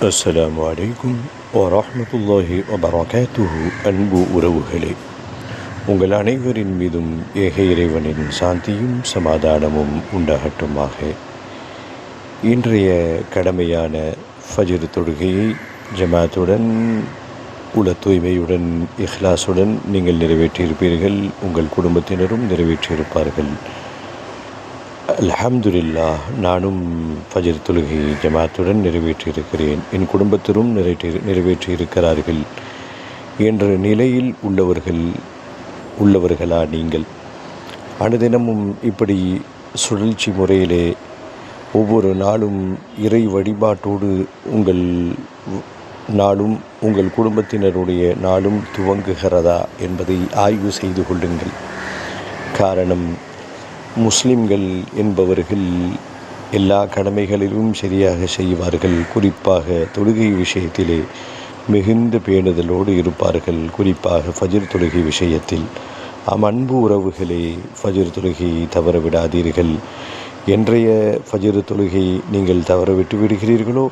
அஸ்ஸலாமு அலைக்கும் வரஹ்மத்துல்லாஹி வபரகாத்துஹு. அன்பு உறவுகளே, உங்கள் அனைவரின் மீதும் ஏக இறைவனின் சாந்தியும் சமாதானமும் உண்டாகட்டுமாக. இன்றைய கடமையான ஃபஜ்ர் தொழுகையை ஜமாத்துடன் உள்ள தூய்மையுடன் இஹ்லாசுடன் நீங்கள் நிறைவேற்றியிருப்பீர்கள். உங்கள் குடும்பத்தினரும் நிறைவேற்றியிருப்பார்கள். அல்ஹம்துலில்லாஹ். நானும் ஃபஜ்ர் தொழுகையை ஜமாத்துடன் நிறைவேற்றியிருக்கிறேன். என் குடும்பத்தினரும் நிறைவேற்றியிருக்கிறார்கள் என்ற நிலையில் உள்ளவர்களா நீங்கள்? அனுதினமும் இப்படி சுழற்சி முறையிலே ஒவ்வொரு நாளும் இறை வழிபாட்டோடு உங்கள் நாளும் உங்கள் குடும்பத்தினருடைய நாளும் துவங்குகிறதா என்பதை ஆய்வு செய்து கொள்ளுங்கள். காரணம், முஸ்லிம்கள் என்பவர்கள் எல்லா கடமைகளிலும் சரியாக செய்வார்கள். குறிப்பாக தொழுகை விஷயத்திலே மிகுந்த பேணுதலோடு இருப்பார்கள். குறிப்பாக ஃபஜ்ர் தொழுகை விஷயத்தில். அன்பு உறவுகளே, ஃபஜ்ர் தொழுகையை தவற விடாதீர்கள். என்றைய ஃபஜ்ர் தொழுகை நீங்கள் தவற விட்டு விடுகிறீர்களோ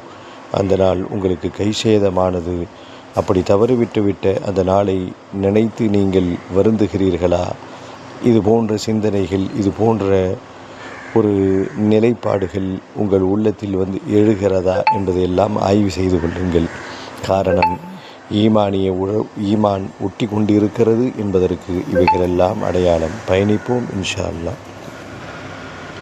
அந்த நாள் உங்களுக்கு கை சேதமானது. அப்படி தவறிவிட்டுவிட்ட அந்த நாளை நினைத்து நீங்கள் வருந்துகிறீர்களா? இது போன்ற சிந்தனைகள், இது போன்ற ஒரு நிலைப்பாடுகள் உங்கள் உள்ளத்தில் எழுகிறதா என்பதையெல்லாம் ஆய்வு செய்து கொள்ளுங்கள். காரணம், ஈமான் ஒட்டி கொண்டிருக்கிறது என்பதற்கு இவைகளெல்லாம் அடையாளம். பயணிப்போம் இன்ஷா அல்லாஹ்.